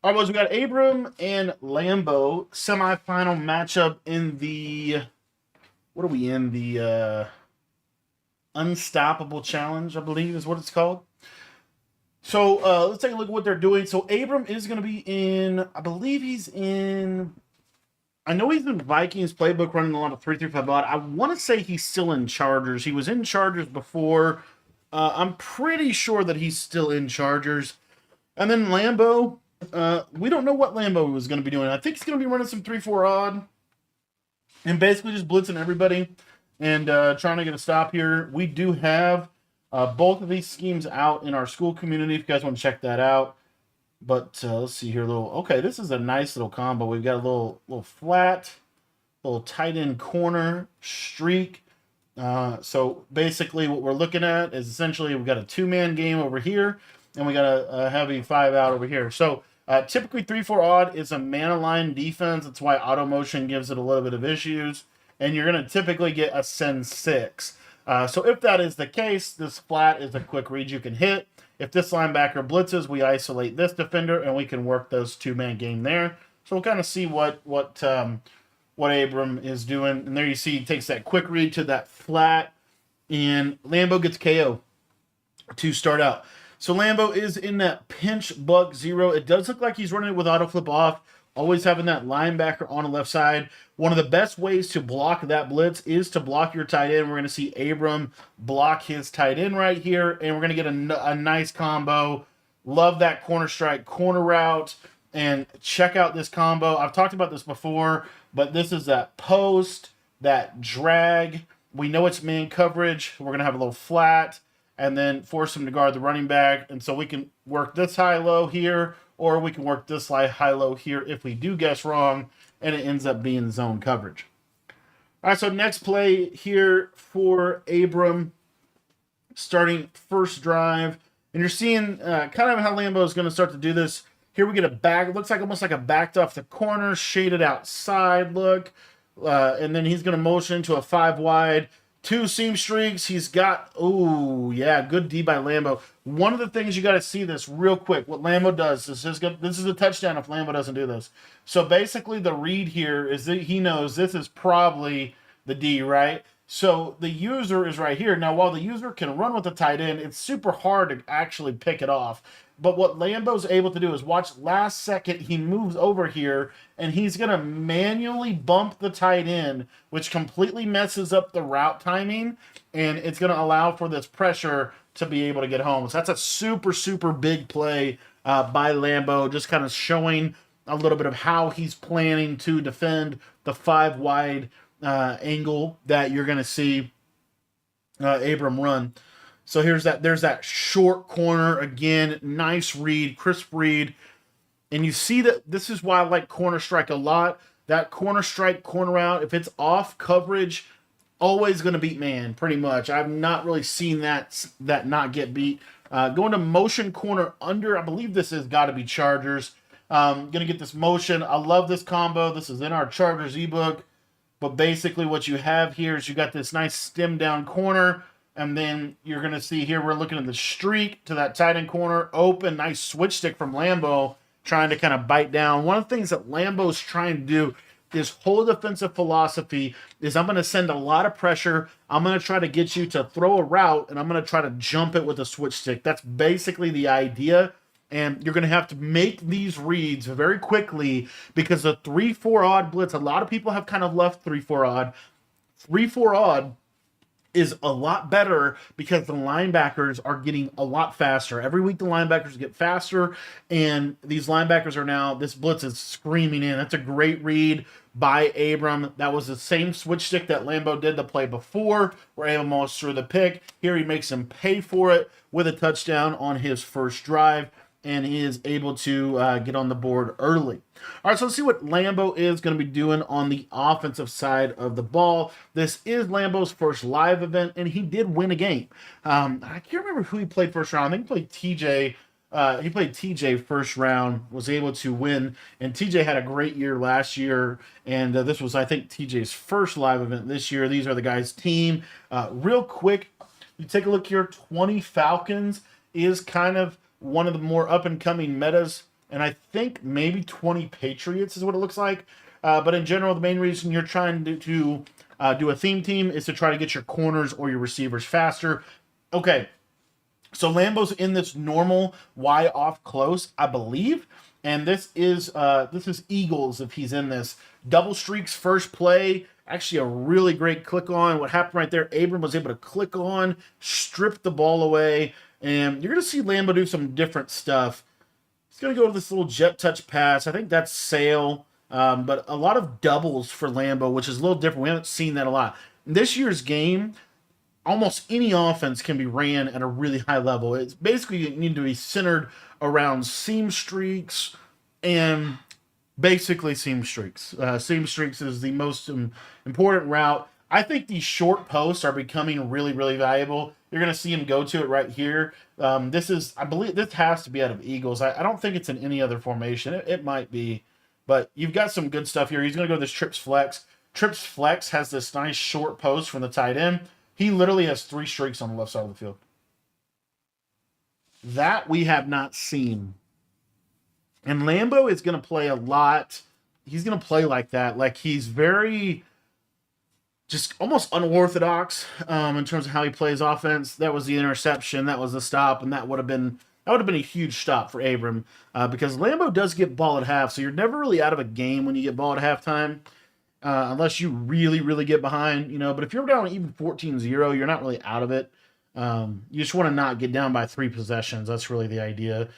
All right, boys, we got Abram and Lambo semifinal matchup in the what are we in? The Unstoppable Challenge, I believe is what it's called. So let's take a look at what they're doing. So Abram is going to be in, I believe he's in. I know he's in Vikings playbook running a lot of 3-3-5 odd. I want to say he's still in Chargers. He was in Chargers before. I'm pretty sure that he's still in Chargers. And then Lambo, we don't know what Lambo is going to be doing. I think he's going to be running some 3-4 odd and basically just blitzing everybody and trying to get a stop here. We do have both of these schemes out in our school community if you guys want to check that out. But let's see here. Okay, this is a nice little combo. We've got a little flat, little tight end corner streak. So basically what we're looking at is essentially we've got a two-man game over here, and we got a heavy 5 out over here. So typically 3-4 odd is a man-aligned defense. That's why auto motion gives it a little bit of issues. And you're going to typically get a send 6. So if that is the case, this flat is a quick read you can hit. If this linebacker blitzes, we isolate this defender, and we can work those two-man game there. So we'll kind of see what Abram is doing. And there you see he takes that quick read to that flat, and Lambo gets KO to start out. So Lambo is in that pinch buck 0. It does look like he's running it with auto flip off, always having that linebacker on the left side. One of the best ways to block that blitz is to block your tight end. We're going to see Abram block his tight end right here, and we're going to get a nice combo. Love that corner strike, corner route, and check out this combo. I've talked about this before, but this is that post, that drag. We know it's man coverage. We're going to have a little flat and then force him to guard the running back. And so we can work this high-low here, or we can work this high-low here if we do guess wrong, and it ends up being zone coverage. All right, so next play here for Abram, starting first drive. And you're seeing kind of how Lambo is going to start to do this. Here we get a back. It looks like almost like a backed off the corner, shaded outside look. And then he's going to motion to a 5 wide. 2 seam streaks. He's got, oh, yeah, good D by Lambo. One of the things you got to see this real quick. What Lambo does, this is a touchdown if Lambo doesn't do this. So basically the read here is that he knows this is probably the D, right? So the user is right here. Now, while the user can run with the tight end, it's super hard to actually pick it off. But what Lambo's able to do is watch last second, he moves over here, and he's going to manually bump the tight end, which completely messes up the route timing, and it's going to allow for this pressure to be able to get home. So that's a super, super big play by Lambo, just kind of showing a little bit of how he's planning to defend the 5 wide angle that you're going to see Abram run. So there's that short corner again, nice read, crisp read. And you see that this is why I like corner strike a lot. That corner strike, corner out, if it's off coverage, always going to beat man, pretty much. I've not really seen that not get beat. Going to motion corner under, I believe this has got to be Chargers. Going to get this motion. I love this combo. This is in our Chargers ebook. But basically what you have here is you got this nice stem down corner. And then you're going to see here, we're looking at the streak to that tight end corner. Open, nice switch stick from Lambo, trying to kind of bite down. One of the things that Lambo's trying to do, this whole defensive philosophy is I'm going to send a lot of pressure. I'm going to try to get you to throw a route, and I'm going to try to jump it with a switch stick. That's basically the idea. And you're going to have to make these reads very quickly because the 3-4 odd blitz, a lot of people have kind of left 3-4 odd. 3-4 odd is a lot better because the linebackers are getting a lot faster. Every week the linebackers get faster, and these linebackers are now, this blitz is screaming in. That's a great read by Abram. That was the same switch stick that Lambo did the play before, where Abram almost threw the pick. Here he makes him pay for it with a touchdown on his first drive, and he is able to get on the board early. All right, so let's see what Lambo is going to be doing on the offensive side of the ball. This is Lambo's first live event, and he did win a game. I can't remember who he played first round. I think he played TJ. He played TJ first round, was able to win, and TJ had a great year last year, and this was, I think, TJ's first live event this year. These are the guys' team. Real quick, you take a look here, 20 Falcons is kind of one of the more up-and-coming metas and I think maybe 20 Patriots is what it looks like. But in general, the main reason you're trying to do a theme team is to try to get your corners or your receivers faster. Okay, so Lambo's in this normal Y off close, I believe, and this is Eagles if he's in this. Double streaks first play. Actually, a really great click on. What happened right there, Abram was able to click on, strip the ball away, and you're going to see Lambo do some different stuff. He's going to go to this little jet touch pass. I think that's Sale, but a lot of doubles for Lambo, which is a little different. We haven't seen that a lot. In this year's game, almost any offense can be ran at a really high level. It's basically you need to be centered around seam streaks and basically seam streaks. Seam streaks is the most important route. I think these short posts are becoming really, really valuable. You're going to see him go to it right here. I believe this has to be out of Eagles. I don't think it's in any other formation. It might be, but you've got some good stuff here. He's going to go to this trips flex. Trips flex has this nice short post from the tight end. He literally has 3 streaks on the left side of the field. That we have not seen. And Lambo is going to play a lot. He's going to play like that. Like he's very just almost unorthodox in terms of how he plays offense. That was the interception. That was the stop. And that would have been a huge stop for Abram because Lambo does get ball at half. So you're never really out of a game when you get ball at halftime. Unless you really, really get behind, but if you're down even 14-0, you're not really out of it. You just want to not get down by 3 possessions. That's really the idea.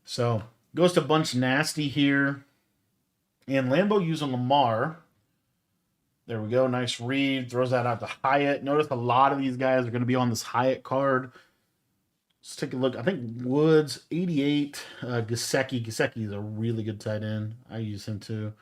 So, goes to Bunch Nasty here. And Lambo using Lamar. There we go. Nice read. Throws that out to Hyatt. Notice a lot of these guys are going to be on this Hyatt card. Let's take a look. I think Woods, 88. Gesicki. Gesicki is a really good tight end. I use him too.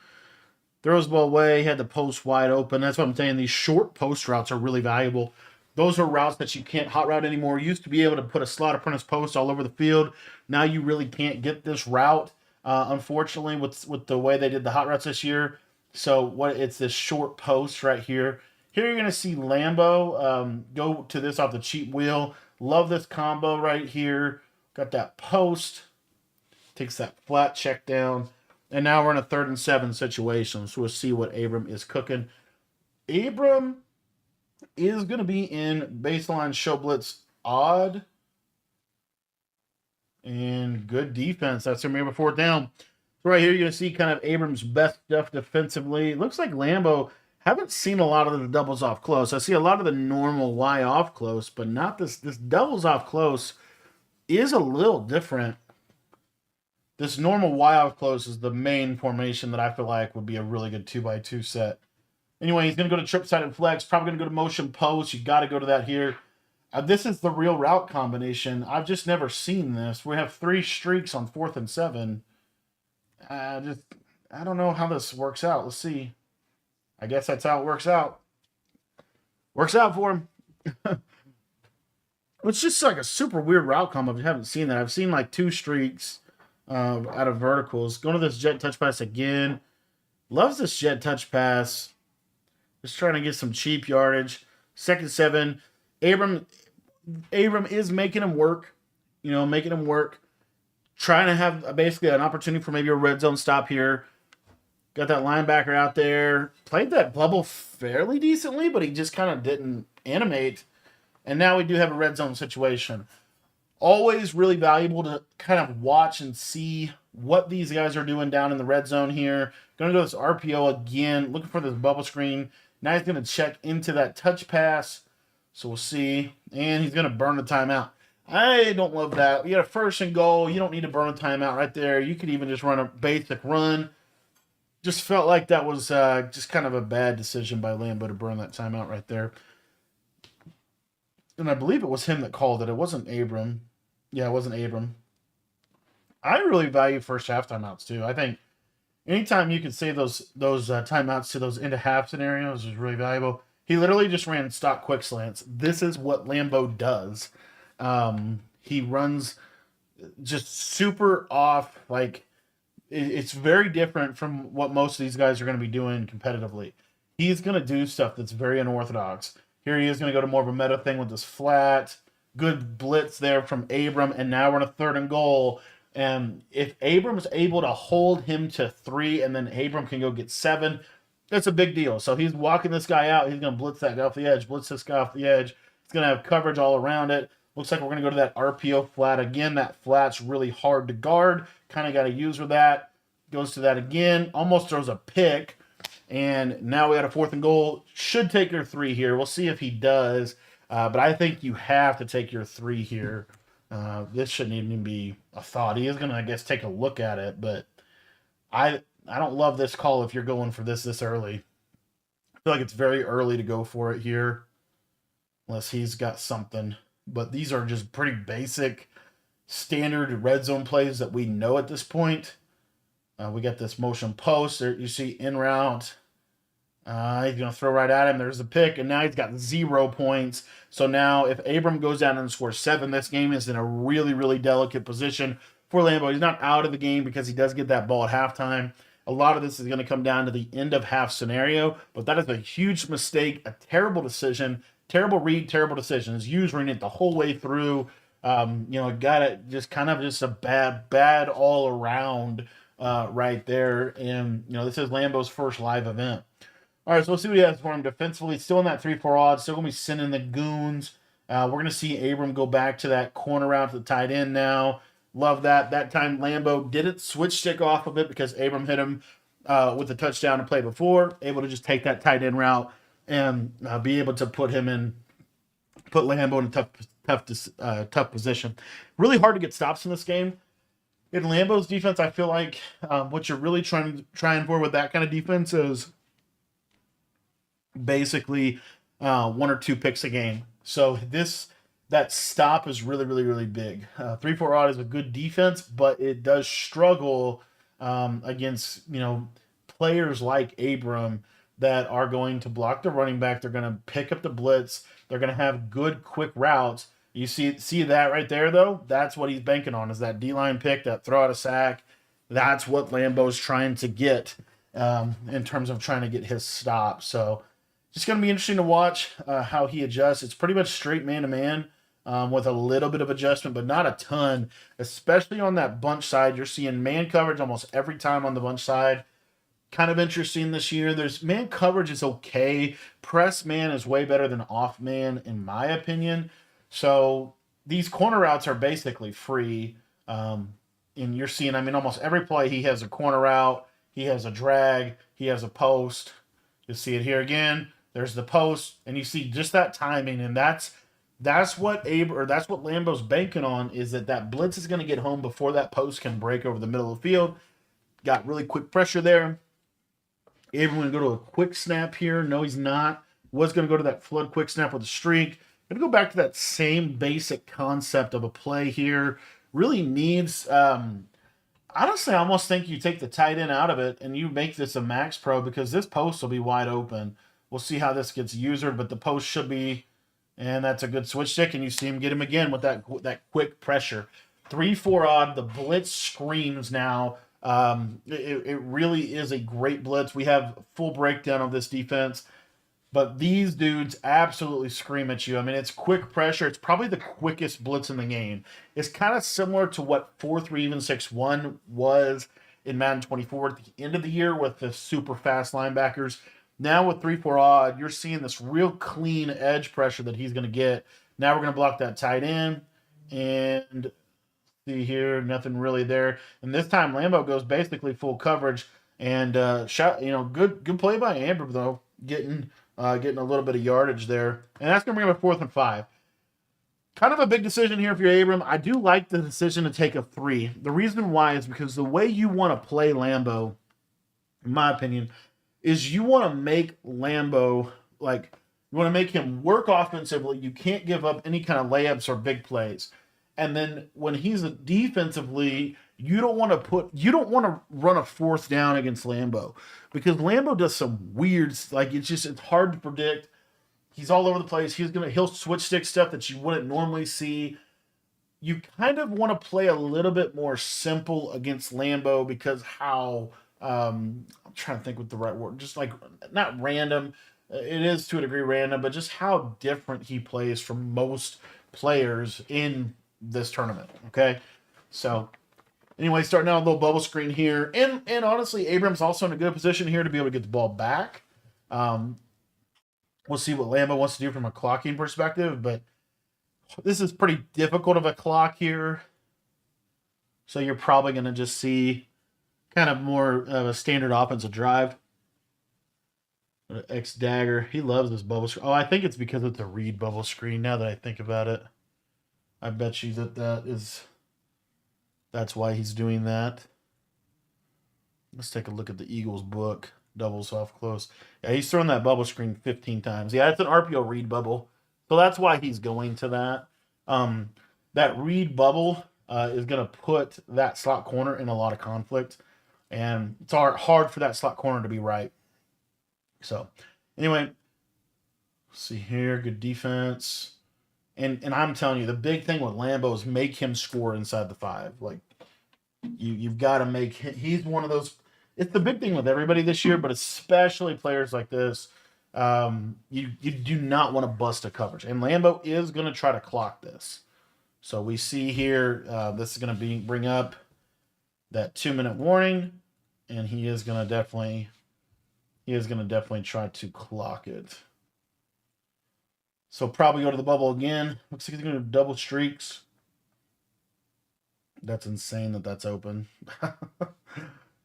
Throws the ball away, had the post wide open. That's what I'm saying. These short post routes are really valuable. Those are routes that you can't hot route anymore. You used to be able to put a slot apprentice post all over the field. Now you really can't get this route, unfortunately, with the way they did the hot routes this year. So it's this short post right here. Here you're going to see Lambo go to this off the cheap wheel. Love this combo right here. Got that post. Takes that flat check down. And now we're in a 3rd and 7 situation. So we'll see what Abram is cooking. Abram is going to be in baseline show blitz odd. And good defense. That's going to be a 4th down. So right here you're going to see kind of Abram's best stuff defensively. It looks like Lambo, haven't seen a lot of the doubles off close. I see a lot of the normal Y off close, but not this. This doubles off close is a little different. This normal Y off close is the main formation that I feel like would be a really good 2x2 set. Anyway, he's going to go to trip side and flex. Probably going to go to motion post. You got to go to that here. This is the real route combination. I've just never seen this. We have 3 streaks on 4th and 7. I don't know how this works out. Let's see. I guess that's how it works out. Works out for him. It's just like a super weird route combo. If you haven't seen that, I've seen like 2 streaks out of verticals. Going to this jet touch pass again. Loves this jet touch pass. Just trying to get some cheap yardage. 2nd and 7. Abram is making him work. Making him work. Trying to have basically an opportunity for maybe a red zone stop here. Got that linebacker out there. Played that bubble fairly decently, but he just kind of didn't animate. And now we do have a red zone situation. Always really valuable to kind of watch and see what these guys are doing down in the red zone here. Going to go to this RPO again, looking for this bubble screen. Now he's going to check into that touch pass. So we'll see. And he's going to burn the timeout. I don't love that. You got a 1st and goal. You don't need to burn a timeout right there. You could even just run a basic run. Just felt like that was just kind of a bad decision by Lambo to burn that timeout right there. And I believe it was him that called it. It wasn't Abram. Yeah, it wasn't Abram. I really value first half timeouts too. I think anytime you can save those timeouts to those into half scenarios is really valuable. He literally just ran stock quick slants. This is what Lambo does. He runs just super off. Like it's very different from what most of these guys are going to be doing competitively. He's going to do stuff that's very unorthodox. Here he is going to go to more of a meta thing with this flat. Good blitz there from Abram. And now we're in a 3rd and goal. And if Abram's able to hold him to 3 and then Abram can go get 7, that's a big deal. So he's walking this guy out. He's going to blitz that guy off the edge, blitz this guy off the edge. He's going to have coverage all around it. Looks like we're going to go to that RPO flat again. That flat's really hard to guard. Kind of got to use with that. Goes to that again. Almost throws a pick. And now we got a 4th and goal. Should take your 3 here. We'll see if he does. But I think you have to take your 3 here. This shouldn't even be a thought. He is going to, I guess, take a look at it. But I don't love this call if you're going for this early. I feel like it's very early to go for it here. Unless he's got something. But these are just pretty basic, standard red zone plays that we know at this point. We got this motion post. There you see in route. He's going to throw right at him. There's the pick, and now he's got 0 points. So now if Abram goes down and scores 7, this game is in a really, really delicate position for Lambo. He's not out of the game because he does get that ball at halftime. A lot of this is going to come down to the end of half scenario, but that is a huge mistake, a terrible decision, terrible read, terrible decisions. Using it the whole way through. Got it just kind of just a bad all around right there. And, this is Lambo's first live event. All right, so let's see what he has for him defensively. Still in that 3-4 odds. Still going to be sending the goons. We're going to see Abram go back to that corner route to the tight end now. Love that. That time Lambo didn't switch stick off of it because Abram hit him with the touchdown to play before. Able to just take that tight end route and be able to put Lambo in a tough position. Really hard to get stops in this game. In Lambo's defense, I feel like what you're really trying for with that kind of defense is basically 1 or 2 picks a game. So that stop is really, really, really big. 3-4 odd is a good defense, but it does struggle against players like Abram that are going to block the running back. They're going to pick up the blitz. They're going to have good, quick routes. You see that right there, though? That's what he's banking on, is that D-line pick, that throw out a sack. That's what Lambo's trying to get in terms of trying to get his stop. So just going to be interesting to watch how he adjusts. It's pretty much straight man-to-man with a little bit of adjustment, but not a ton, especially on that bunch side. You're seeing man coverage almost every time on the bunch side. Kind of interesting this year. There's man coverage is okay. Press man is way better than off man, in my opinion. So these corner routes are basically free. And you're seeing, almost every play he has a corner route, he has a drag, he has a post. You'll see it here again. There's the post, and you see just that timing, and that's what Lambo's banking on, is that blitz is going to get home before that post can break over the middle of the field. Got really quick pressure there. Abram going to go to a quick snap here. No, he's not. Was going to go to that flood quick snap with a streak. Going to go back to that same basic concept of a play here. Really needs, honestly, I almost think you take the tight end out of it and you make this a max pro, because this post will be wide open. We'll see how this gets usered, but the post should be, and that's a good switch stick, and you see him get him again with that quick pressure. 3-4 odd, the blitz screams now. It really is a great blitz. We have full breakdown of this defense, but these dudes absolutely scream at you. It's quick pressure. It's probably the quickest blitz in the game. It's kind of similar to what 4-3 even 6-1 was in Madden 24 at the end of the year with the super fast linebackers. Now with 3-4 odd, you're seeing this real clean edge pressure that he's going to get. Now we're going to block that tight end, and see here, nothing really there. And this time Lambo goes basically full coverage, and good play by Abram though, getting a little bit of yardage there, and that's going to bring up a 4th and 5. Kind of a big decision here if you're Abram. I do like the decision to take a 3. The reason why is because the way you want to play Lambo, in my opinion, is you want to make Lambo, you want to make him work offensively. You can't give up any kind of layups or big plays. And then when he's defensively, you don't want to run a 4th down against Lambo, because Lambo does some weird, it's hard to predict. He's all over the place. He'll switch stick stuff that you wouldn't normally see. You kind of want to play a little bit more simple against Lambo, because how I'm trying to think what the right word, just not random. It is to a degree random, but just how different he plays from most players in this tournament. Okay, so Anyway, starting out a little bubble screen here. And honestly, Abram's also in a good position here to be able to get the ball back. We'll see what Lambo wants to do from a clocking perspective, but this is pretty difficult of a clock here. So you're probably going to just see kind of more of a standard offensive drive. X dagger. He loves this bubble screen. Oh, I think it's because it's a read bubble screen now that I think about it. I bet you that's why he's doing that. Let's take a look at the Eagles book. Double soft close. Yeah, he's thrown that bubble screen 15 times. Yeah, it's an RPO read bubble. So that's why he's going to that. That read bubble is going to put that slot corner in a lot of conflict. And it's hard for that slot corner to be right. So, anyway, see here. Good defense. And I'm telling you, the big thing with Lambo is make him score inside the 5. Like, you've got to make him. He's one of those. It's the big thing with everybody this year, but especially players like this. You do not want to bust a coverage. And Lambo is going to try to clock this. So we see here, this is going to bring up that 2-minute warning. And he is going to definitely try to clock it. So probably go to the bubble again. Looks like he's going to do double streaks. That's insane that's open.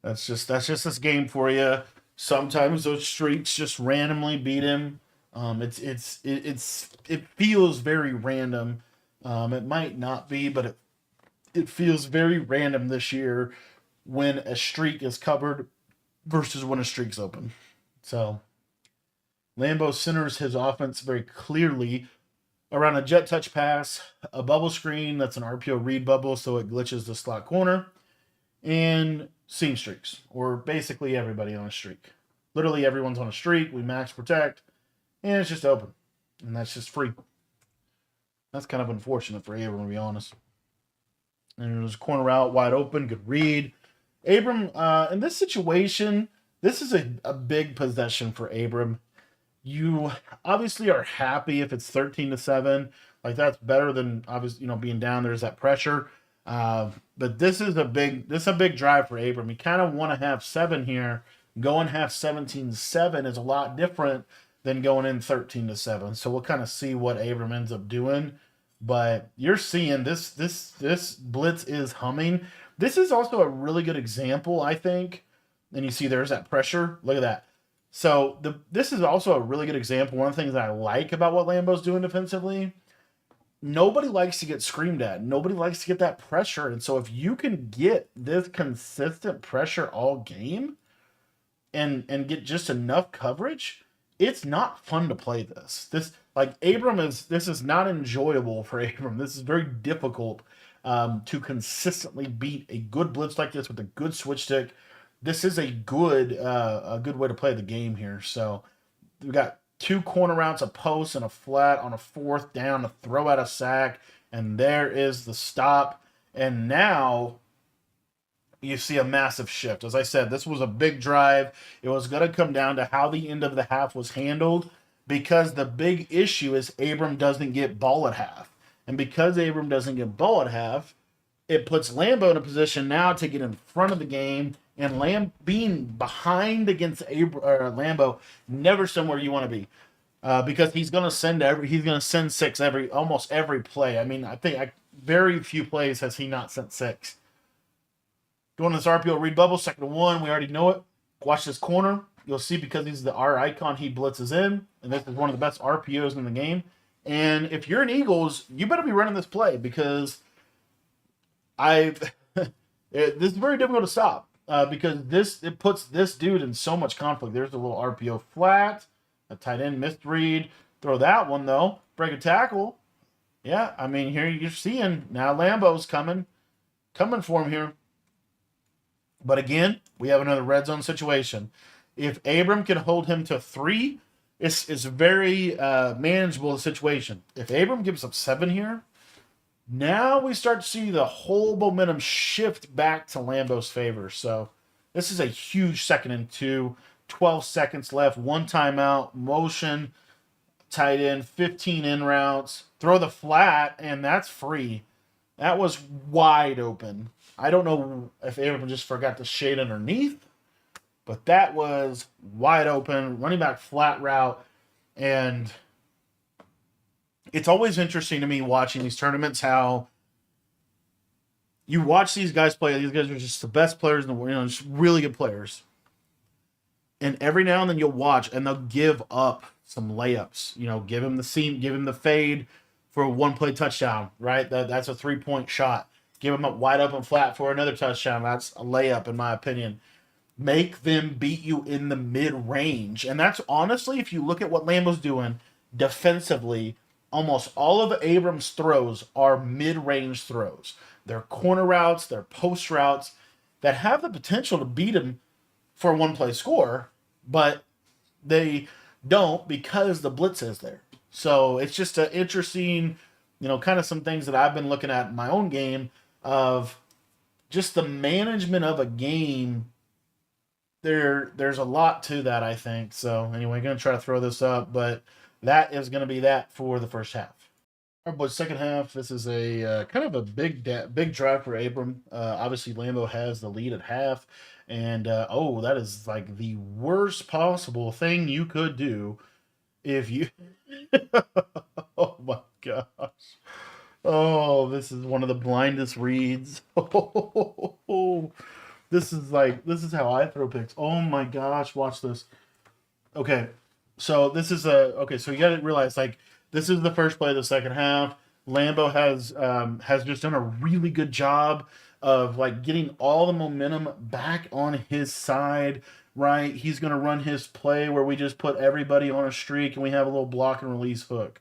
That's just this game for you. Sometimes those streaks just randomly beat him. It feels very random. It might not be, but it feels very random this year when a streak is covered versus when a streak's open. So Lambo centers his offense very clearly around a jet touch pass, a bubble screen that's an RPO read bubble, so it glitches the slot corner, and seam streaks, or basically everybody on a streak. Literally everyone's on a streak. We max protect, and it's just open, and that's just free. That's kind of unfortunate for Abram, to be honest. And there's a corner out, wide open, good read. Abram, in this situation, this is a big possession for Abram. You obviously are happy if it's 13-7. Like, that's better than obviously, being down. There's that pressure. But this is a big drive for Abram. You kind of want to have 7 here. Going half 17-7 is a lot different than going in 13-7. So we'll kind of see what Abram ends up doing. But you're seeing this blitz is humming. This is also a really good example, I think. And you see there's that pressure. Look at that. So this is also a really good example. One of the things that I like about what Lambo's doing defensively, nobody likes to get screamed at. Nobody likes to get that pressure. And so if you can get this consistent pressure all game and get just enough coverage, it's not fun to play this. This is not enjoyable for Abram. This is very difficult to consistently beat a good blitz like this with a good switch stick. This is a good way to play the game here. So we got 2 corner routes, a post, and a flat on a 4th down to throw out a sack, and there is the stop. And now you see a massive shift. As I said, this was a big drive. It was going to come down to how the end of the half was handled, because the big issue is Abram doesn't get ball at half. And because Abram doesn't get ball at half, it puts Lambo in a position now to get in front of the game. And being behind against Lambo, never somewhere you want to be, because he's going to send 6 almost every play. I mean, I think very few plays has he not sent 6. Going to this RPO read bubble, 2nd and 1. We already know it. Watch this corner. You'll see, because he's the R icon, he blitzes in, and this is one of the best RPOs in the game. And if you're an Eagles, you better be running this play, because this is very difficult to stop. Because it puts this dude in so much conflict. There's a little RPO flat, a tight end missed read. Throw that one, though. Break a tackle. Yeah, I mean, here you're seeing now Lambo's coming for him here. But again, we have another red zone situation. If Abram can hold him to 3, it's very manageable situation. If Abram gives up 7 here, now we start to see the whole momentum shift back to Lambo's favor. So this is a huge 2nd and 2, 12 seconds left, 1 timeout, motion, tight end, 15 in routes, throw the flat, and that's free. That was wide open. I don't know if Abram just forgot to shade underneath, but that was wide open, running back flat route. And it's always interesting to me watching these tournaments how you watch these guys play. These guys are just the best players in the world, just really good players. And every now and then you'll watch and they'll give up some layups. Give him the seam, give him the fade for a one-play touchdown, right? That's a 3-point shot. Give him up wide open flat for another touchdown. That's a layup, in my opinion. Make them beat you in the mid-range. And that's honestly, if you look at what Lambo's doing defensively, almost all of Abram's throws are mid-range throws. They're corner routes, they're post routes that have the potential to beat him for a one-play score, but they don't because the blitz is there. So it's just an interesting, kind of some things that I've been looking at in my own game of just the management of a game. There's a lot to that, I think. So anyway, I'm going to try to throw this up, but that is going to be that for the first half. All right, boys, second half. This is a kind of a big drive for Abram. Obviously, Lambo has the lead at half. And, that is like the worst possible thing you could do if you... Oh, my gosh. Oh, this is one of the blindest reads. This is how I throw picks. Oh, my gosh. Watch this. Okay, so this is so you got to realize, this is the first play of the second half. Lambo has just done a really good job of getting all the momentum back on his side, right? He's going to run his play where we just put everybody on a streak and we have a little block and release hook.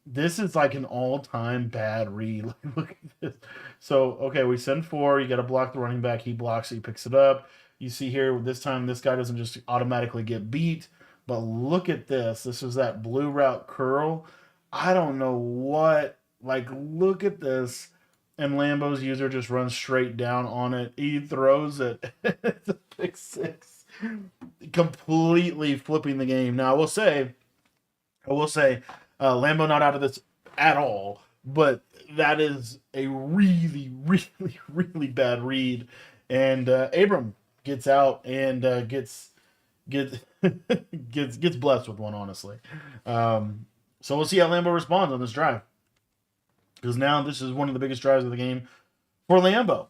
This is like an all-time bad read. Look at this. So, okay, we send 4. You got to block the running back. He blocks it. He picks it up. You see here, this time, this guy doesn't just automatically get beat. But look at this. This is that blue route curl. I don't know what. Look at this. And Lambo's user just runs straight down on it. He throws it. It's a pick 6. Completely flipping the game. Now, I will say, Lambo not out of this at all. But that is a really, really, really bad read. And Abram gets out and gets blessed with one, honestly. So we'll see how Lambo responds on this drive. Because now this is one of the biggest drives of the game for Lambo,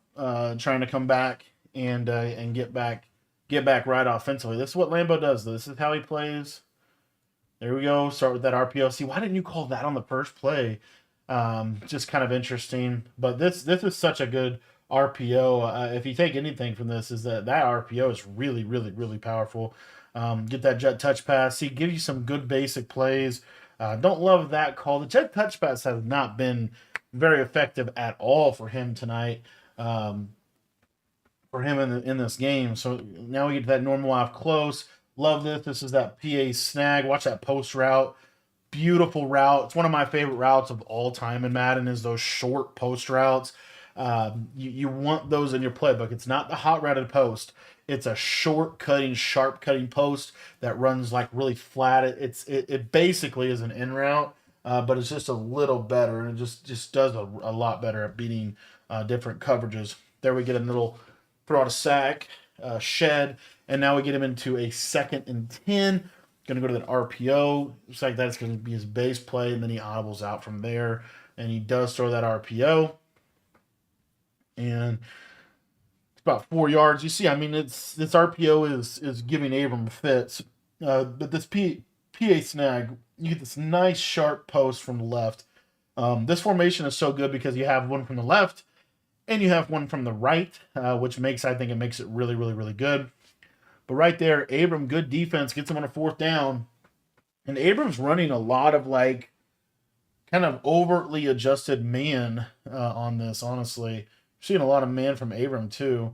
trying to come back and get back right offensively. This is what Lambo does. This is how he plays. There we go. Start with that RPO. See, why didn't you call that on the first play? Just kind of interesting. But this is such a good RPO. If you take anything from this, is that RPO is really, really, really powerful. Get that jet touch pass. See, give you some good basic plays. Don't love that call. The jet touch pass has not been very effective at all for him tonight. For him in this game. So now we get to that normal off close. Love this. This is that PA snag. Watch that post route. Beautiful route. It's one of my favorite routes of all time in Madden is those short post routes. You want those in your playbook. It's not the hot routed post. It's a short cutting, sharp cutting post that runs really flat. It basically is an in route, but it's just a little better, and it just does a lot better at beating different coverages. There we get a little throw out a sack, shed, and now we get him into a 2nd and 10. Going to go to that RPO. Looks like that's going to be his base play, and then he audibles out from there, and he does throw that RPO. And it's about 4 yards. You see, this RPO is giving Abram fits. But this PA snag, you get this nice sharp post from the left. This formation is so good because you have one from the left and you have one from the right, which I think it makes it really, really, really good. But right there, Abram, good defense, gets him on a 4th down. And Abram's running a lot of kind of overtly adjusted man on this, honestly. Seeing a lot of man from Abram too.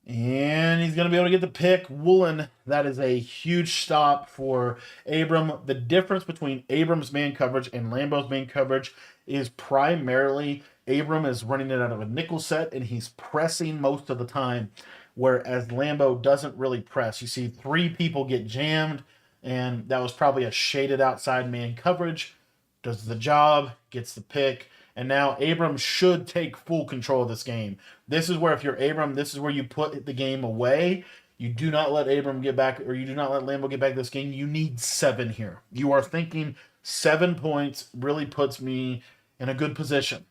And he's going to be able to get the pick. Woolen, that is a huge stop for Abram. The difference between Abram's man coverage and Lambo's man coverage is primarily Abram is running it out of a nickel set and he's pressing most of the time, whereas Lambo doesn't really press. You see 3 people get jammed, and that was probably a shaded outside man coverage. Does the job, gets the pick, And now Abram should take full control of this game. This is where, if you're Abram, this is where you put the game away. You do not let Abram get back, or you do not let Lambo get back this game. You need 7 here. You are thinking 7 points really puts me in a good position.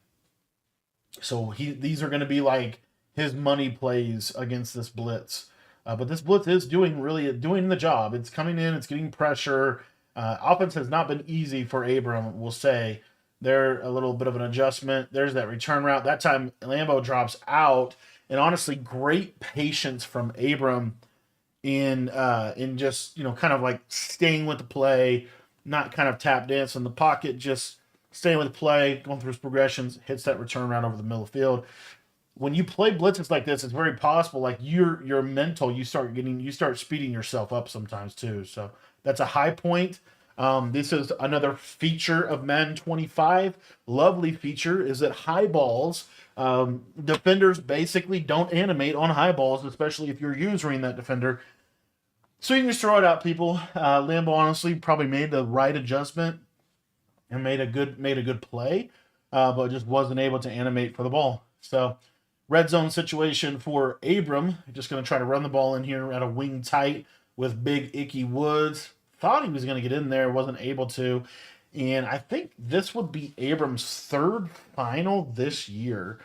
So these are going to be like his money plays against this blitz. But this blitz is doing the job. It's coming in. It's getting pressure. Offense has not been easy for Abram, we'll say. They're a little bit of an adjustment. There's that return route. That time, Lambo drops out. And honestly, great patience from Abram in just, kind of like staying with the play, not kind of tap dance in the pocket, just staying with the play, going through his progressions, hits that return route over the middle of the field. When you play blitzes like this, it's very possible, like your mental, you start speeding yourself up sometimes too. So that's a high point. This is another feature of Madden 25. Lovely feature is that high balls, defenders basically don't animate on high balls, especially if you're using that defender. So you can just throw it out, people. Lambo honestly probably made the right adjustment and made a good play, but just wasn't able to animate for the ball. So red zone situation for Abram. Just going to try to run the ball in here at a wing tight with big Icky Woods. Thought he was going to get in there, wasn't able to. And I think this would be Abram's 3rd final this year.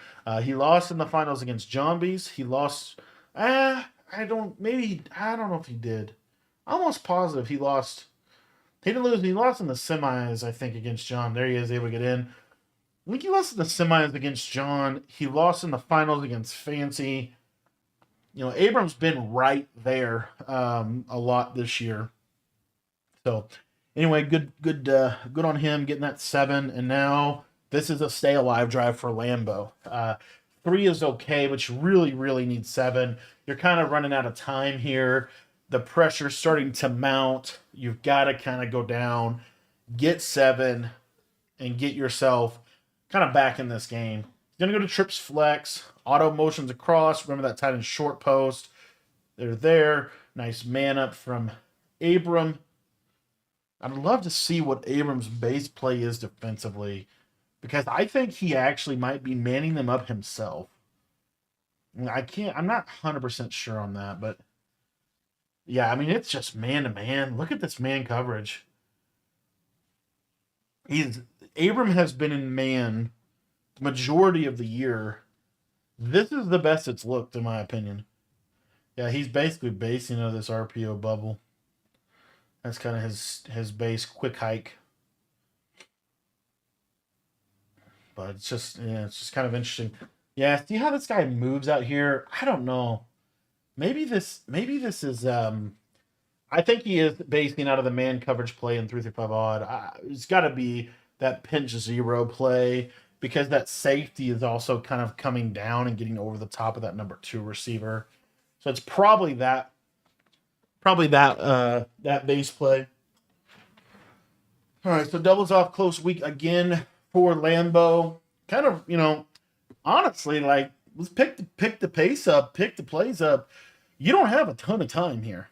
He lost in the finals against Zombies. He lost. I don't know if he did. I'm almost positive he lost. He didn't lose. He lost in the semis, I think, against John. There he is, able to get in. I think he lost in the semis against John. He lost in the finals against Fancy. Abram's been right there a lot this year. So, anyway, good on him getting that 7. And now this is a stay alive drive for Lambo. 3 is okay, but you really, really need 7. You're kind of running out of time here. The pressure's starting to mount. You've got to kind of go down, get 7, and get yourself kind of back in this game. You're going to go to trips flex, auto motions across. Remember that tight end short post. They're there. Nice man up from Abram. I'd love to see what Abram's base play is defensively, because I think he actually might be manning them up himself. I'm not 100% sure on that, but yeah, I mean, it's just man to man. Look at this man coverage. Abram has been in man the majority of the year. This is the best it's looked, in my opinion. Yeah, he's basically basing on this RPO bubble. That's kind of his base quick hike. But it's just kind of interesting. Yeah, see how this guy moves out here? I don't know. Maybe this is I think he is basing out of the man coverage play in 3-5 odd. It's got to be that pinch zero play, because that safety is also kind of coming down and getting over the top of that number 2 receiver. So it's probably that base play. All right, so doubles off close week again for Lambo. Kind of, honestly, like, let's pick the pace up, pick the plays up. You don't have a ton of time here,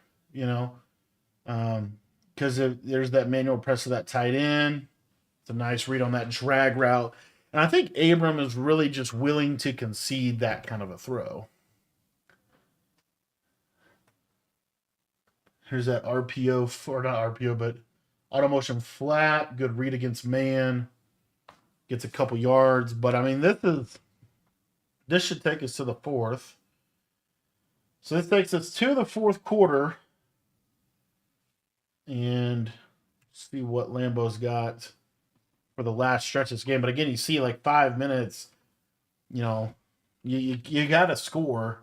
because there's that manual press of that tight end. It's a nice read on that drag route. And I think Abram is really just willing to concede that kind of a throw. Here's that RPO, or not RPO, but auto motion flat. Good read against man. Gets a couple yards. But, I mean, this should take us to the 4th. So this takes us to the 4th quarter. And see what Lambo's got for the last stretch of this game. But again, you see like 5 minutes, you got to score.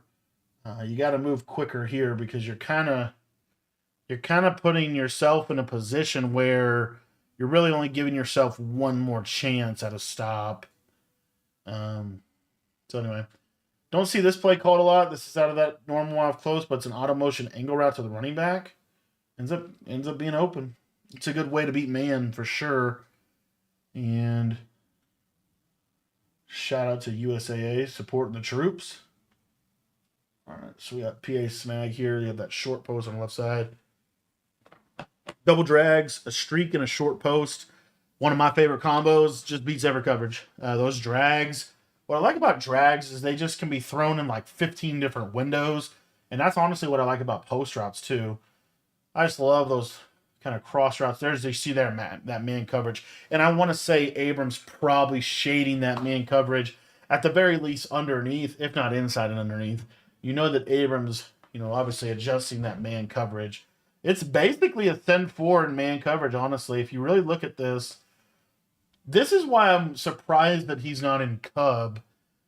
You got to move quicker here, because you're kind of putting yourself in a position where you're really only giving yourself one more chance at a stop. So anyway, don't see this play called a lot. This is out of that normal off close, but it's an auto motion angle route to the running back. Ends up being open. It's a good way to beat man for sure. And shout out to USAA supporting the troops. All right, so we got PA snag here. You have that short post on the left side. Double drags, a streak, and a short post. One of my favorite combos, just beats every coverage. Those drags. What I like about drags is they just can be thrown in like 15 different windows. And that's honestly what I like about post routes too. I just love those kind of cross routes. There's you see there that man coverage. And I want to say Abram's probably shading that man coverage at the very least underneath, if not inside and underneath. You know that Abrams, obviously adjusting that man coverage. It's basically a send four in man coverage, honestly. If you really look at this is why I'm surprised that he's not in Cub.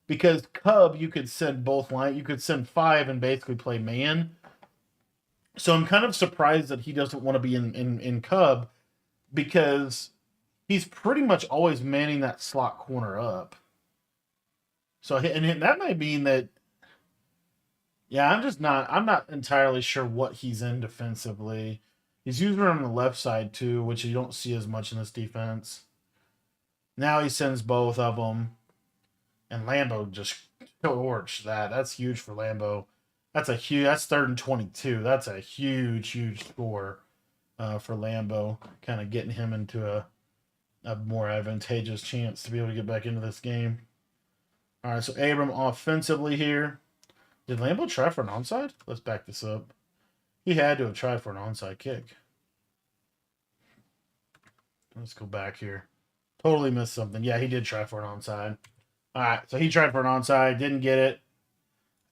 Because Cub, you could send both line. You could send 5 and basically play man. So I'm kind of surprised that he doesn't want to be in Cub because he's pretty much always manning that slot corner up. So and that might mean that, yeah, I'm not entirely sure what he's in defensively. He's using it on the left side too, which you don't see as much in this defense. Now he sends both of them, and Lambo just torched that. That's huge for Lambo. That's 3rd and 22. That's a huge score for Lambo, kind of getting him into a more advantageous chance to be able to get back into this game. All right, so Abram offensively here. Did Lambo try for an onside? Let's back this up. He had to have tried for an onside kick. Let's go back here. Totally missed something. Yeah, he did try for an onside. All right, so he tried for an onside, didn't get it.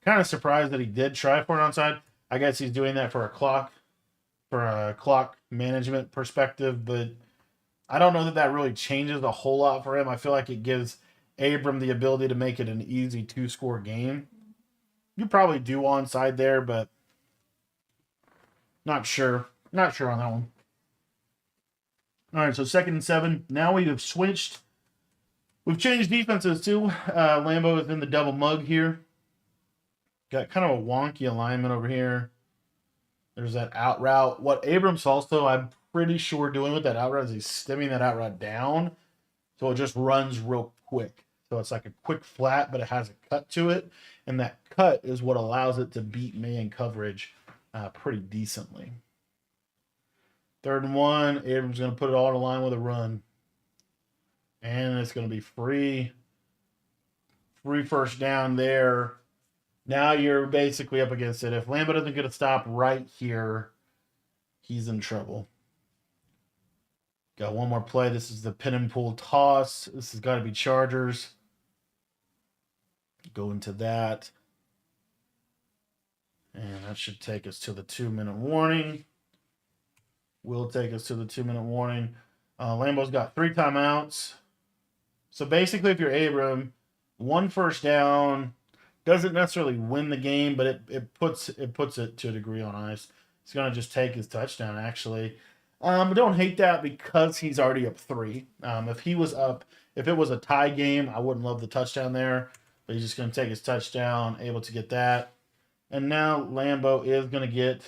Kind of surprised that he did try for an onside. I guess he's doing that for a clock management perspective, but I don't know that really changes a whole lot for him. I feel like it gives Abram the ability to make it an easy 2-score game. You probably do onside there, but not sure. Not sure on that one. All right, so 2nd and 7. Now we have switched. We've changed defenses too. Lambo is in the double mug here. Got kind of a wonky alignment over here. There's that out route. What Abrams also, I'm pretty sure, doing with that out route is he's stemming that out route down. So it just runs real quick. So it's like a quick flat, but it has a cut to it. And that cut is what allows it to beat man coverage pretty decently. 3rd and 1. Abrams going to put it all in line with a run. And it's going to be free. Free first down there. Now you're basically up against it. If Lambo doesn't get a stop right here, he's in trouble. Got one more play. This is the pin and pull toss. This has got to be Chargers. Go into that. And that should take us to the 2-minute warning. Will take us to the 2-minute warning. Lambo's got 3 timeouts. So basically, if you're Abram, 1 first down doesn't necessarily win the game, but it puts it to a degree on ice. He's gonna just take his touchdown. Actually, don't hate that because he's already up 3. If it was a tie game, I wouldn't love the touchdown there. But he's just gonna take his touchdown, able to get that. And now Lambo is gonna get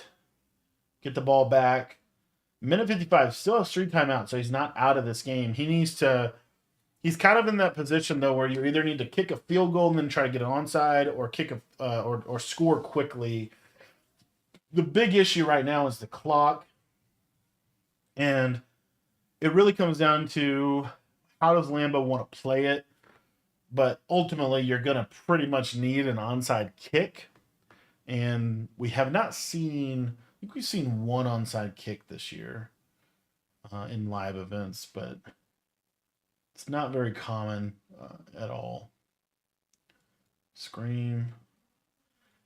the ball back. Minute 55, still has 3 timeouts, so he's not out of this game. He's kind of in that position though, where you either need to kick a field goal and then try to get an onside, or kick or score quickly. The big issue right now is the clock, and it really comes down to how does Lambo want to play it. But ultimately, you're going to pretty much need an onside kick, and we have not seen. I think we've seen 1 onside kick this year in live events, but it's not very common at all. Scream.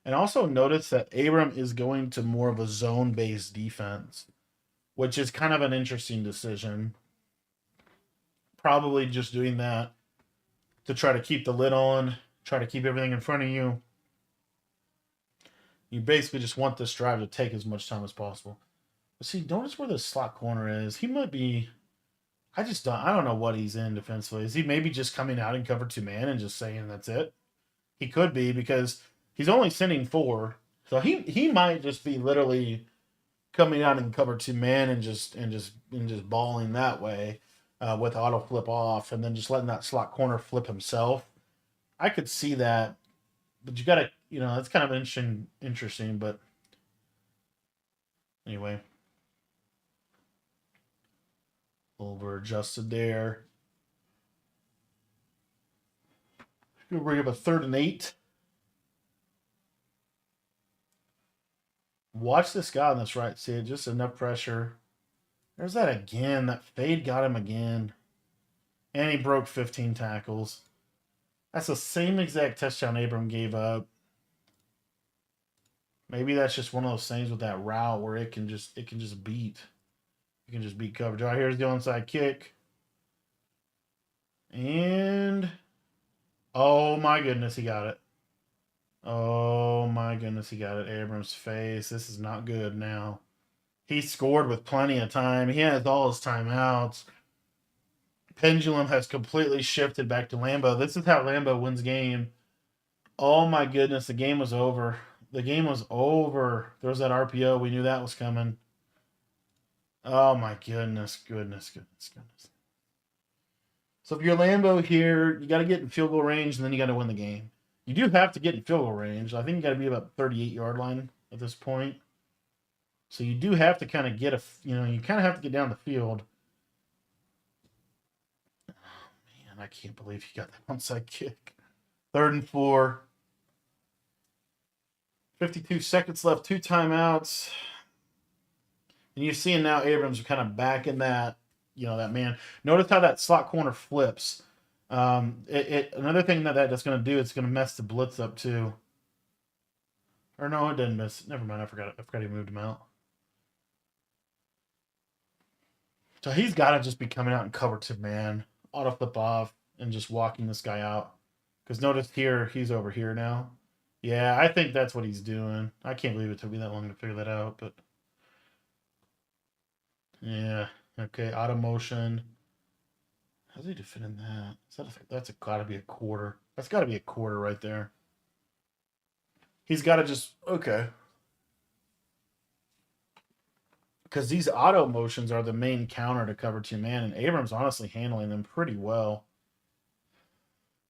And also notice that Abram is going to more of a zone-based defense, which is kind of an interesting decision. Probably just doing that to try to keep the lid on, try to keep everything in front of you. You basically just want this drive to take as much time as possible. But see, notice where the slot corner is. He might be... I don't know what he's in defensively. Is he maybe just coming out in cover 2 man and just saying that's it? He could be, because he's only sending 4. So he might just be literally coming out in cover 2 man and just balling that way with auto flip off, and then just letting that slot corner flip himself. I could see that, but you gotta, that's kind of interesting, but anyway. Over adjusted there. We'll bring up a 3rd and 8. Watch this guy on this right side. Just enough pressure. There's that again. That fade got him again. And he broke 15 tackles. That's the same exact touchdown Abram gave up. Maybe that's just one of those things with that route where it can just beat. You can just beat coverage. All right, here's the onside kick. And oh my goodness, he got it. Oh my goodness, he got it. Abram's face. This is not good now. He scored with plenty of time. He has all his timeouts. Pendulum has completely shifted back to Lambo. This is how Lambo wins game. Oh my goodness, the game was over. The game was over. There was that RPO. We knew that was coming. Oh my goodness, goodness. So if you're Lambo here, you got to get in field goal range, and then you got to win the game. You do have to get in field goal range. I think you got to be about 38-yard line at this point. So you do have to kind of get you kind of have to get down the field. Oh man, I can't believe he got that onside kick. 3rd and 4. 52 seconds left, 2 timeouts. And you're seeing now Abrams kind of back in that, that man. Notice how that slot corner flips. Another thing that's going to do, it's going to mess the blitz up too. Or no, it didn't miss. Never mind, I forgot he moved him out. So he's got to just be coming out and cover to man. Auto flip off and just walking this guy out. Because notice here, he's over here now. Yeah, I think that's what he's doing. I can't believe it took me that long to figure that out, but yeah. Okay, auto motion. How's he defending that? That's gotta be a quarter. That's gotta be a quarter right there. He's gotta just okay. Because these auto motions are the main counter to cover 2 man, and Abrams honestly handling them pretty well.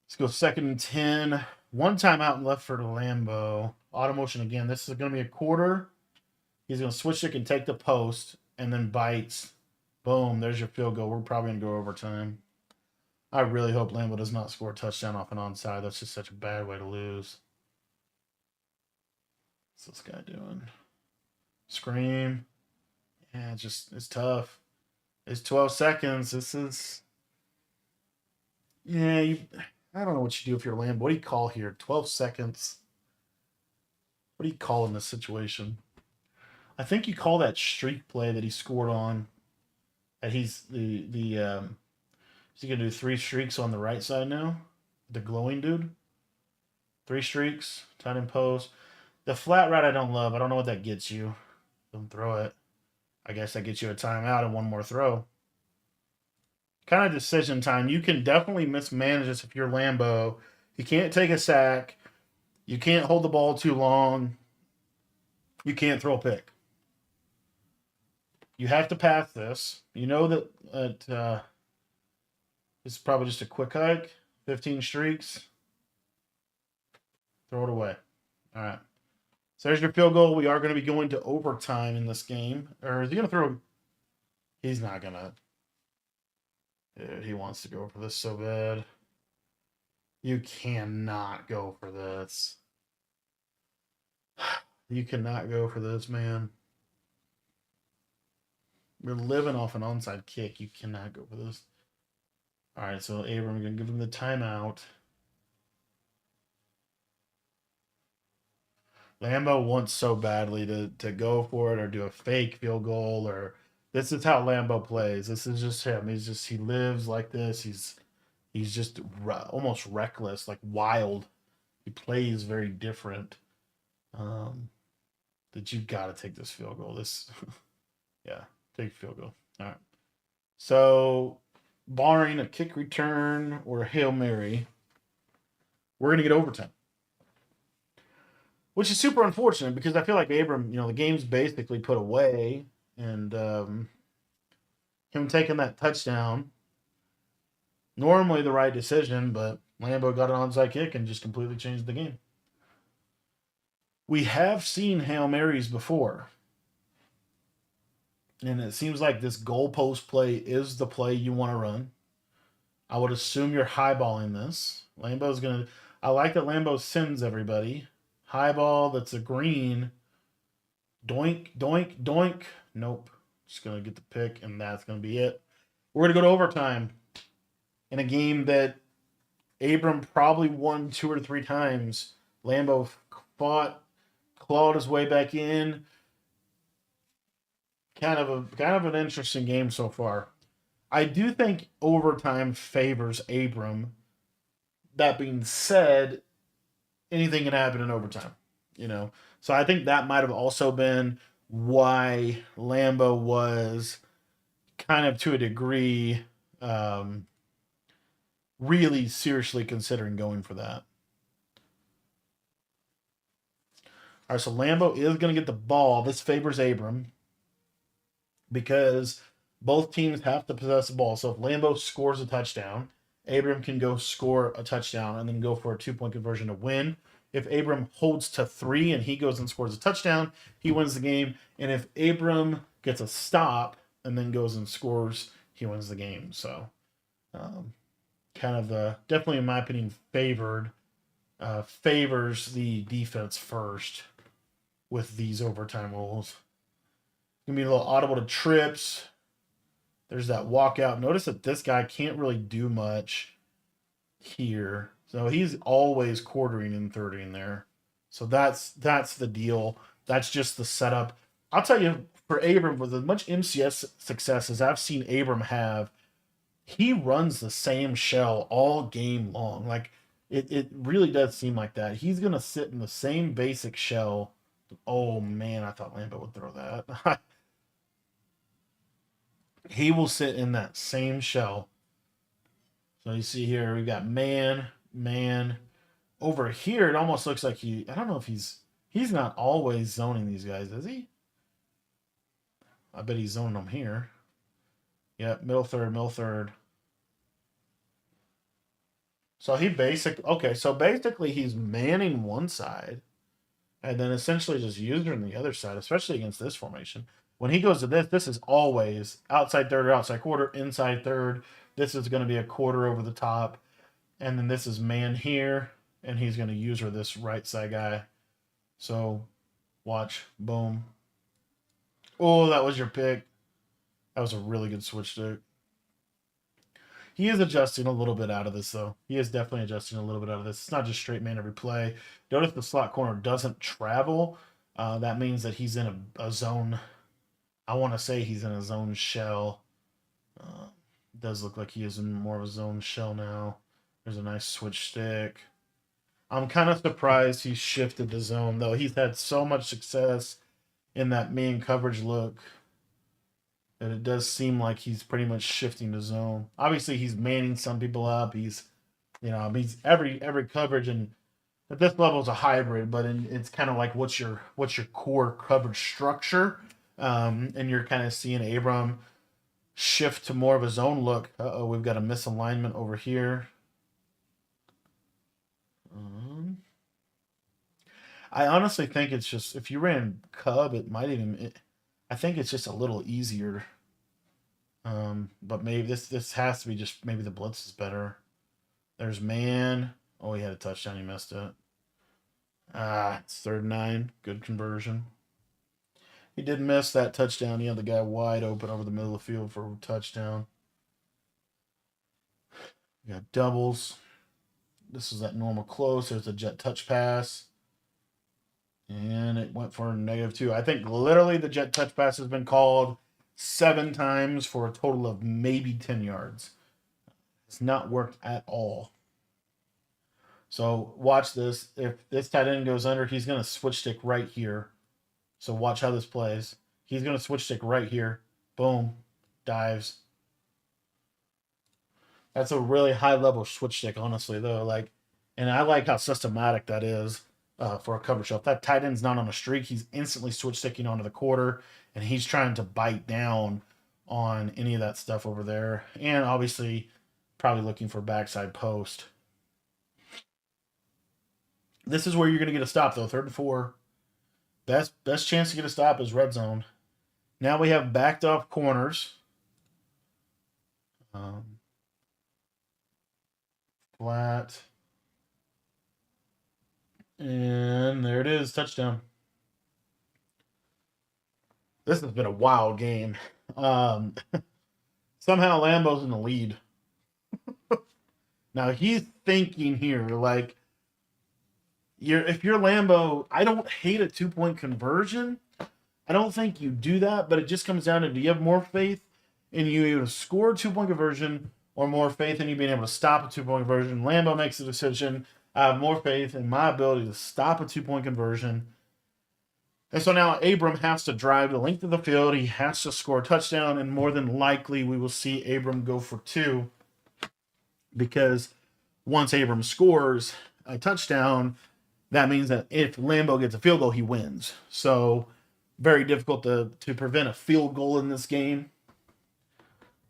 Let's go 2nd and 10. 1 timeout left for the Lambo. Auto motion again. This is going to be a quarter. He's going to switch it and take the post, and then bites. Boom. There's your field goal. We're probably going to go overtime. I really hope Lambo does not score a touchdown off an onside. That's just such a bad way to lose. What's this guy doing? Scream. Yeah, it's tough. It's 12 seconds. This is... Yeah, I don't know what you do if you're Lambo. What do you call here? 12 seconds. What do you call in this situation? I think you call that streak play that he scored on. And he's is he gonna do 3 streaks on the right side now? The glowing dude? 3 streaks, tight end post. The flat route I don't love. I don't know what that gets you. Don't throw it. I guess that gets you a timeout and 1 more throw. Kind of decision time. You can definitely mismanage this if you're Lambo. You can't take a sack. You can't hold the ball too long. You can't throw a pick. You have to pass this. You know that this is probably just a quick hike. 15 streaks. Throw it away. All right. So there's your field goal. We are going to be going to overtime in this game. Or is he going to throw? He's not going to. Dude, he wants to go for this so bad. You cannot go for this. You cannot go for this, man. We're living off an onside kick. You cannot go for this. All right, so Abram, going to give him the timeout. Lambo wants so badly to go for it or do a fake field goal or... This is how Lambo plays. This is just him. He lives like this. He's just almost reckless, like wild. He plays very different. That you've got to take this field goal. Yeah, take field goal. All right. So, barring a kick return or a Hail Mary, we're going to get overtime. Which is super unfortunate because I feel like Abram, the game's basically put away. And him taking that touchdown, normally the right decision, but Lambo got an onside kick and just completely changed the game. We have seen Hail Marys before. And it seems like this goalpost play is the play you want to run. I would assume you're highballing this. Lambo's going to. I like that Lambo sends everybody. Highball, that's a green. Doink, doink, doink. Nope. Just going to get the pick, and that's going to be it. We're going to go to overtime in a game that Abram probably won 2 or 3 times. Lambo fought, clawed his way back in. Kind of an interesting game so far. I do think overtime favors Abram. That being said, anything can happen in overtime, you know. So I think that might have also been why Lambo was kind of to a degree really seriously considering going for that. All right, so Lambo is going to get the ball. This favors Abram because both teams have to possess the ball. So if Lambo scores a touchdown, Abram can go score a touchdown and then go for a 2-point conversion to win. If Abram holds to 3 and he goes and scores a touchdown, he wins the game. And if Abram gets a stop and then goes and scores, he wins the game. So kind of definitely, in my opinion, favors the defense first with these overtime rules. Gonna be a little audible to trips. There's that walkout. Notice that this guy can't really do much here. So he's always quartering and thirding there. So that's the deal. That's just the setup. I'll tell you, for Abram, with as much MCS success as I've seen Abram have, he runs the same shell all game long. Like it really does seem like that. He's gonna sit in the same basic shell. Oh man, I thought Lambo would throw that. He will sit in that same shell. So you see here, we've got man. Over here, it almost looks like I don't know if he's not always zoning these guys, is he? I bet he's zoning them here. Yep, middle third. So basically he's manning one side and then essentially just using the other side, especially against this formation. When he goes to this is always outside third or outside quarter, inside third. This is going to be a quarter over the top. And then this is man here, and he's going to use her this right side guy. So watch, boom. Oh, that was your pick. That was a really good switch stick. He is adjusting a little bit out of this, though. He is definitely adjusting a little bit out of this. It's not just straight man every play. Notice the slot corner doesn't travel. That means that he's in a zone. I want to say he's in a zone shell. Does look like he is in more of a zone shell now. There's a nice switch stick. I'm kind of surprised he shifted the zone, though. He's had so much success in that man coverage look that it does seem like he's pretty much shifting the zone. Obviously, he's manning some people up. He's every coverage, and at this level is a hybrid, but it's kind of like what's your core coverage structure, and you're kind of seeing Abram shift to more of a zone look. We've got a misalignment over here. I honestly think it's just if you ran Cub, it might even. I think it's just a little easier. But maybe this has to be just maybe the blitz is better. There's man. Oh, he had a touchdown. He missed it. It's 3rd and 9. Good conversion. He did miss that touchdown. He had the guy wide open over the middle of the field for a touchdown. We got doubles. This is that normal close. There's a jet touch pass. And it went for -2. I think literally the jet touch pass has been called 7 times for a total of maybe 10 yards. It's not worked at all. So watch this. If this tight end goes under, he's going to switch stick right here. So watch how this plays. He's going to switch stick right here. Boom. Dives. That's a really high level switch stick, honestly, though. And I like how systematic that is for a coverage show. If that tight end's not on a streak, he's instantly switch sticking onto the quarter, and he's trying to bite down on any of that stuff over there. And obviously, probably looking for backside post. This is where you're going to get a stop, though. 3rd and 4. Best chance to get a stop is red zone. Now we have backed off corners. Flat. And there it is, touchdown. This has been a wild game. Um, somehow Lambo's in the lead. Now he's thinking here, like, if you're Lambo, I don't hate a 2 point conversion. I don't think you do that, but it just comes down to, do you have more faith in you able to score a 2 point conversion or more faith in you being able to stop a 2 point conversion? Lambo makes the decision. I have more faith in my ability to stop a 2 point conversion. And so now Abram has to drive the length of the field. He has to score a touchdown, and more than likely we will see Abram go for 2, because once Abram scores a touchdown, that means that if Lambo gets a field goal, he wins. So very difficult to prevent a field goal in this game.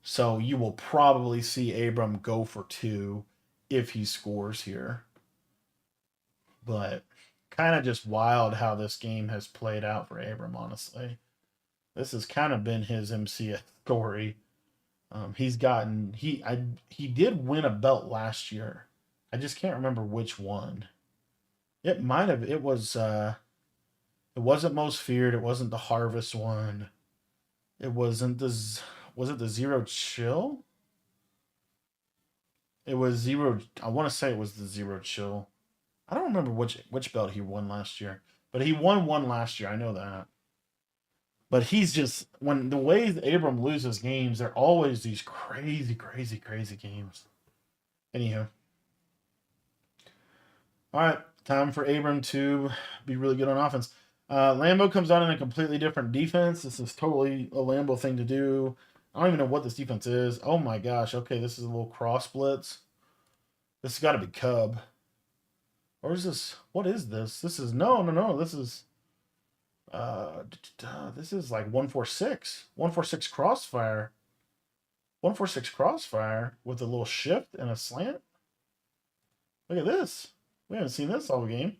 So you will probably see Abram go for 2 if he scores here. But kind of just wild how this game has played out for Abram, honestly. This has kind of been his MCS story. He did win a belt last year. I just can't remember which one. It wasn't Most Feared. It wasn't the Harvest one. It wasn't was it the Zero Chill? It was Zero. I want to say it was the Zero Chill. I don't remember which belt he won last year, but he won one last year. I know that. But he's just, when the way Abram loses games, they're always these crazy, crazy, crazy games. Anywho, all right, time for Abram to be really good on offense. Lambo comes out in a completely different defense. This is totally a Lambo thing to do. I don't even know what this defense is. Oh my gosh. Okay, this is a little cross blitz. This has got to be Cub. Or is this? What is this? This is no. This is like 146. 146 crossfire. 146 crossfire with a little shift and a slant. Look at this. We haven't seen this all game.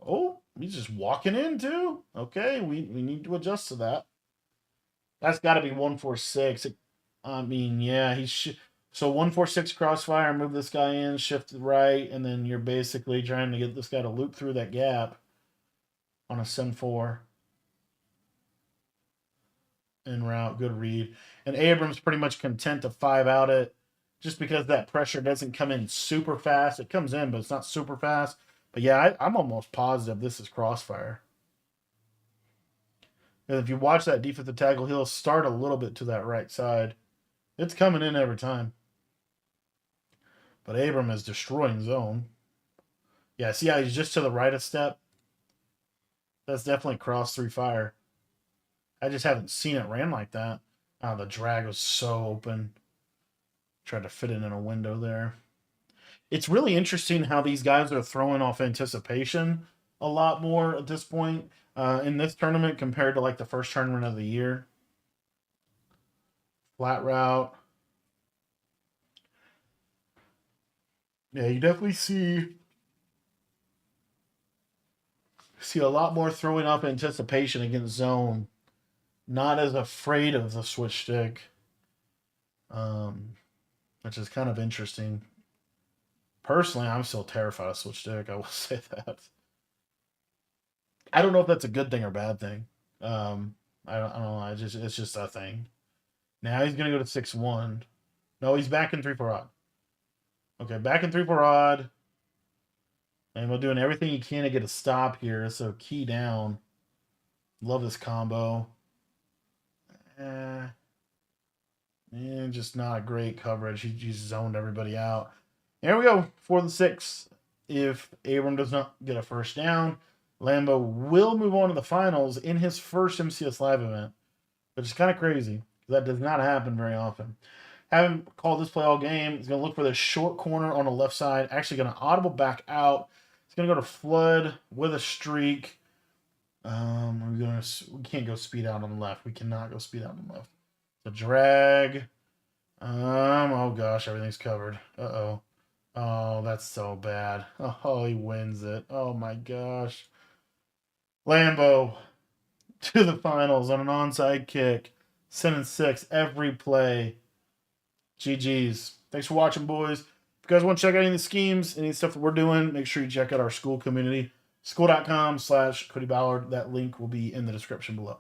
Oh, he's just walking in too. Okay, we need to adjust to that. That's got to be 146. I mean, yeah, so 146 crossfire, move this guy in, shift right, and then you're basically trying to get this guy to loop through that gap on a send 4. En route, good read. And Abram's pretty much content to 5 out it, just because that pressure doesn't come in super fast. It comes in, but it's not super fast. But yeah, I'm almost positive this is crossfire. And if you watch that defensive tackle, he'll start a little bit to that right side. It's coming in every time. But Abram is destroying zone. Yeah, see how he's just to the right a step? That's definitely cross 3 fire. I just haven't seen it ran like that. Oh, the drag was so open. Tried to fit it in a window there. It's really interesting how these guys are throwing off anticipation a lot more at this point in this tournament compared to like the first tournament of the year. Flat route. Yeah, you definitely see a lot more throwing off anticipation against zone. Not as afraid of the switch stick, which is kind of interesting. Personally, I'm still terrified of switch stick. I will say that. I don't know if that's a good thing or bad thing. I don't know. It's just a thing. Now he's gonna go to 6-1. No, he's back in 3-4 odd. Okay, back in 3-4 odd. And we're doing everything he can to get a stop here. So key down. Love this combo. And just not a great coverage. He just zoned everybody out. There we go. 4-6. If Abram does not get a first down, Lambo will move on to the finals in his first MCS Live event, which is kind of crazy. That does not happen very often. Haven't called this play all game. He's going to look for the short corner on the left side. Actually going to audible back out. He's going to go to flood with a streak. We can't go speed out on the left. We cannot go speed out on the left. The drag. Oh gosh, everything's covered. Uh-oh. Oh, that's so bad. Oh, he wins it. Oh my gosh. Lambo to the finals on an onside kick. 7-6 every play. GG's. Thanks for watching, boys. If you guys want to check out any of the schemes, any stuff that we're doing, make sure you check out our school community. School.com/Cody Ballard. That link will be in the description below.